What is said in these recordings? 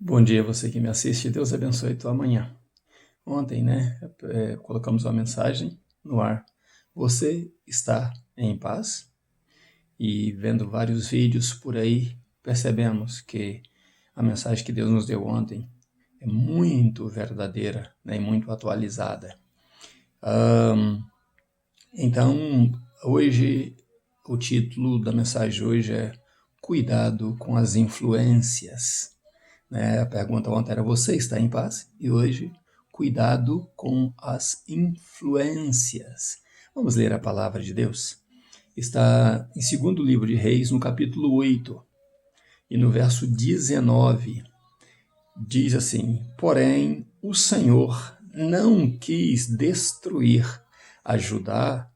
Bom dia, você que me assiste. Deus abençoe tua manhã. Ontem, colocamos uma mensagem no ar. Você está em paz? E vendo vários vídeos por aí, percebemos que a mensagem que Deus nos deu ontem é muito verdadeira, né, e muito atualizada. Então, hoje, o título da mensagem de hoje é Cuidado com as influências. A pergunta ontem era: você está em paz? E hoje, cuidado com as influências. Vamos ler a palavra de Deus? Está em 2º livro de Reis, no capítulo 8, e no verso 19, diz assim: porém, o Senhor não quis destruir a Judá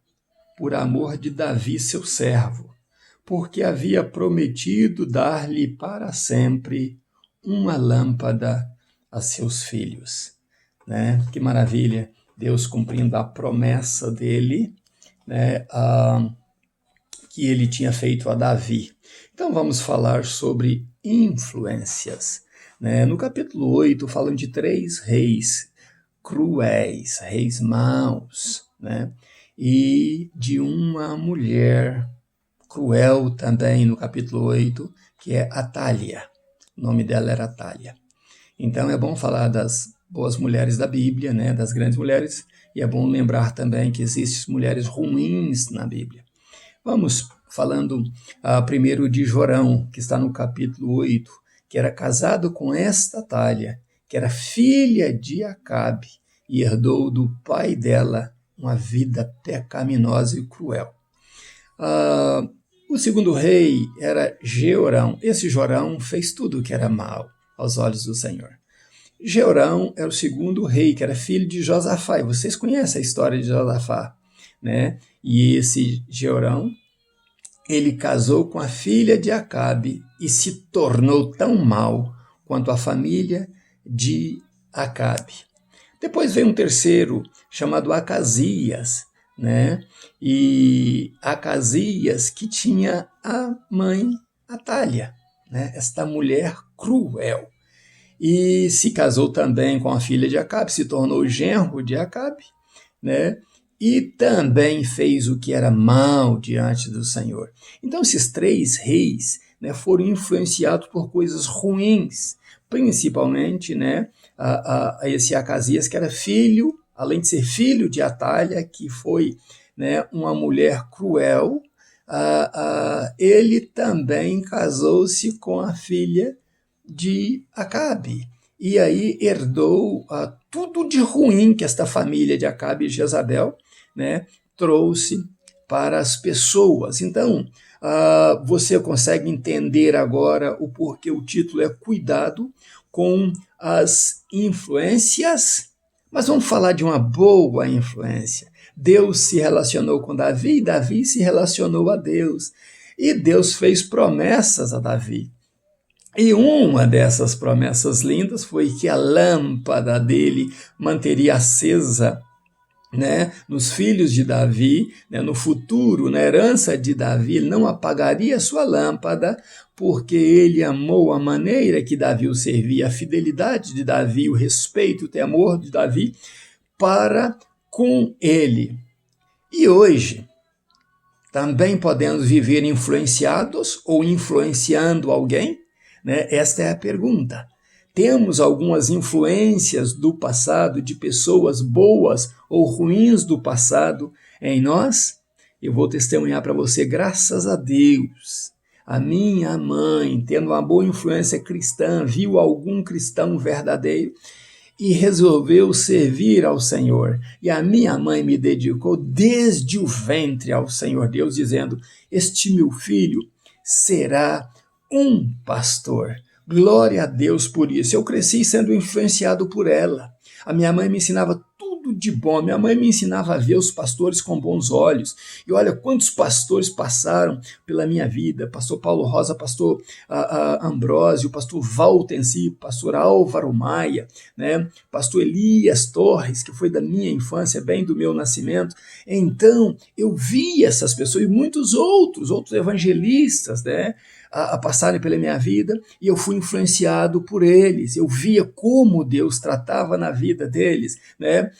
por amor de Davi, seu servo, porque havia prometido dar-lhe para sempre uma lâmpada a seus filhos. Que maravilha, Deus cumprindo a promessa dele, que ele tinha feito a Davi. Então vamos falar sobre influências. No capítulo 8 falam de 3 reis cruéis, reis maus, e de uma mulher cruel também no capítulo 8, que é Atália. O nome dela era Atália. Então é bom falar das boas mulheres da Bíblia, das grandes mulheres, e é bom lembrar também que existem mulheres ruins na Bíblia. Vamos falando primeiro de Jorão, que está no capítulo 8, que era casado com esta Atália, que era filha de Acabe, e herdou do pai dela uma vida pecaminosa e cruel. O segundo rei era Jeorão. Esse Jorão fez tudo o que era mal aos olhos do Senhor. Jeorão era o segundo rei, que era filho de Josafá. E vocês conhecem a história de Josafá, E esse Jeorão, ele casou com a filha de Acabe e se tornou tão mau quanto a família de Acabe. Depois veio um terceiro, chamado Acasias, E Acasias, que tinha a mãe Atália, esta mulher cruel. E se casou também com a filha de Acabe, se tornou genro de Acabe, E também fez o que era mal diante do Senhor. Então esses 3 reis, foram influenciados por coisas ruins, principalmente, esse Acasias, que era filho, além de ser filho de Atália, que foi uma mulher cruel, ele também casou-se com a filha de Acabe. E aí herdou tudo de ruim que esta família de Acabe e Jezabel trouxe para as pessoas. Então, você consegue entender agora o porquê o título é Cuidado com as influências. Mas vamos falar de uma boa influência. Deus se relacionou com Davi e Davi se relacionou a Deus. E Deus fez promessas a Davi. E uma dessas promessas lindas foi que a lâmpada dele manteria acesa, nos filhos de Davi, no futuro, na herança de Davi, ele não apagaria sua lâmpada, porque ele amou a maneira que Davi o servia, a fidelidade de Davi, o respeito, o temor de Davi para com ele. E hoje, também podemos viver influenciados ou influenciando alguém? Esta é a pergunta. Temos algumas influências do passado, de pessoas boas ou ruins do passado em nós? Eu vou testemunhar para você, graças a Deus. A minha mãe, tendo uma boa influência cristã, viu algum cristão verdadeiro e resolveu servir ao Senhor. E a minha mãe me dedicou desde o ventre ao Senhor Deus, dizendo: este meu filho será um pastor. Glória a Deus por isso. Eu cresci sendo influenciado por ela. A minha mãe me ensinava tudo de bom. Minha mãe me ensinava a ver os pastores com bons olhos. E olha quantos pastores passaram pela minha vida. Pastor Paulo Rosa, pastor Ambrósio, pastor Valtenci, pastor Álvaro Maia, pastor Elias Torres, que foi da minha infância, bem do meu nascimento. Então, eu vi essas pessoas e muitos outros evangelistas, a passarem pela minha vida e eu fui influenciado por eles. Eu via como Deus tratava na vida deles, né?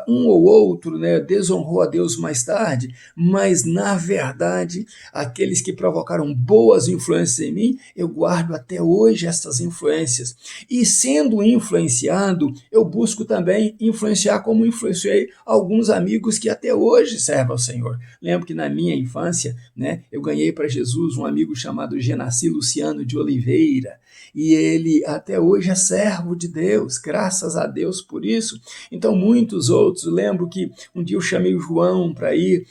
Um ou outro, né, desonrou a Deus mais tarde, mas na verdade, aqueles que provocaram boas influências em mim, eu guardo até hoje essas influências. E sendo influenciado, eu busco também influenciar como influenciei alguns amigos que até hoje servem ao Senhor. Lembro que na minha infância, né, eu ganhei para Jesus um amigo chamado Genassi Luciano de Oliveira, e ele até hoje é servo de Deus, graças a Deus por isso. Então muitos outros, lembro que um dia eu chamei o João para ir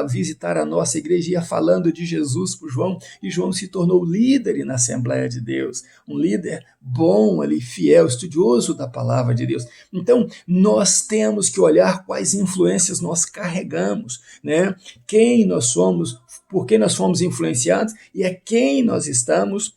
visitar a nossa igreja, ia falando de Jesus para o João, e João se tornou líder na Assembleia de Deus, um líder bom ali, fiel, estudioso da palavra de Deus. Então nós temos que olhar quais influências nós carregamos, né? Quem nós somos, por que nós fomos influenciados e é quem nós estamos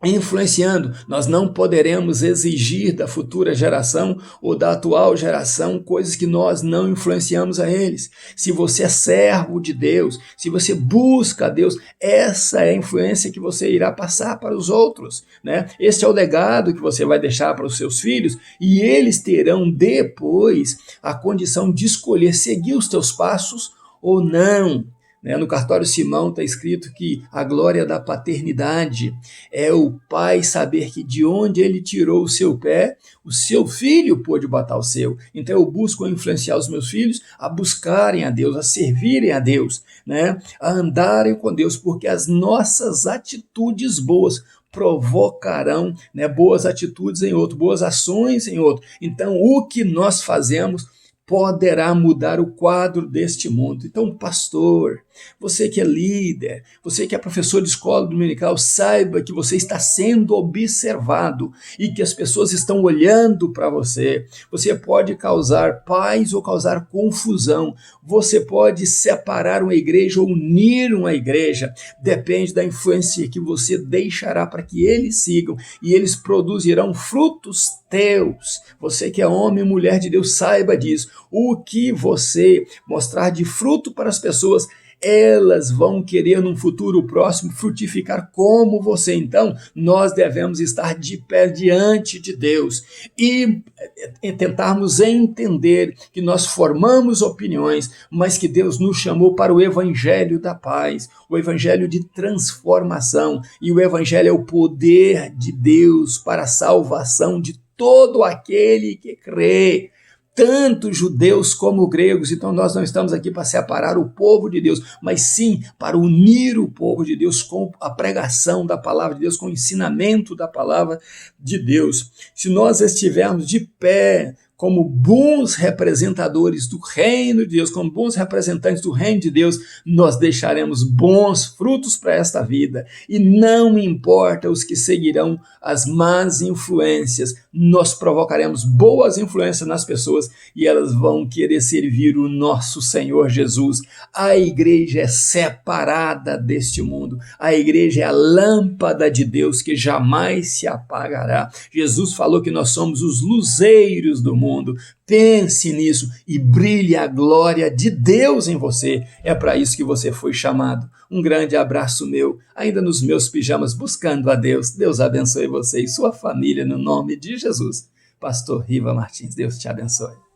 influenciando. Nós não poderemos exigir da futura geração ou da atual geração coisas que nós não influenciamos a eles. Se você é servo de Deus, se você busca a Deus, essa é a influência que você irá passar para os outros, né? Esse é o legado que você vai deixar para os seus filhos, e eles terão depois a condição de escolher seguir os teus passos ou não. No Cartório Simão está escrito que a glória da paternidade é o pai saber que de onde ele tirou o seu pé, o seu filho pôde botar o seu. Então eu busco influenciar os meus filhos a buscarem a Deus, a servirem a Deus, né? A andarem com Deus, porque as nossas atitudes boas provocarão, né, boas atitudes em outro, boas ações em outro. Então o que nós fazemos poderá mudar o quadro deste mundo. Então, pastor, você que é líder, você que é professor de escola dominical, saiba que você está sendo observado e que as pessoas estão olhando para você. Você pode causar paz ou causar confusão. Você pode separar uma igreja ou unir uma igreja. Depende da influência que você deixará para que eles sigam, e eles produzirão frutos teus. Você que é homem e mulher de Deus, saiba disso. O que você mostrar de fruto para as pessoas, elas vão querer num futuro próximo frutificar como você. Então, nós devemos estar de pé diante de Deus e tentarmos entender que nós formamos opiniões, mas que Deus nos chamou para o evangelho da paz, o evangelho de transformação, e o evangelho é o poder de Deus para a salvação de todo aquele que crê, tanto judeus como gregos. Então nós não estamos aqui para separar o povo de Deus, mas sim para unir o povo de Deus com a pregação da palavra de Deus, com o ensinamento da palavra de Deus. Se nós estivermos de pé como bons representadores do reino de Deus, como bons representantes do reino de Deus, nós deixaremos bons frutos para esta vida. E não importa os que seguirão as más influências, nós provocaremos boas influências nas pessoas e elas vão querer servir o nosso Senhor Jesus. A igreja é separada deste mundo. A igreja é a lâmpada de Deus que jamais se apagará. Jesus falou que nós somos os luzeiros do mundo. Pense nisso e brilhe a glória de Deus em você. É para isso que você foi chamado. Um grande abraço meu, ainda nos meus pijamas, buscando a Deus. Deus abençoe você e sua família no nome de Jesus. Pastor Riva Martins, Deus te abençoe.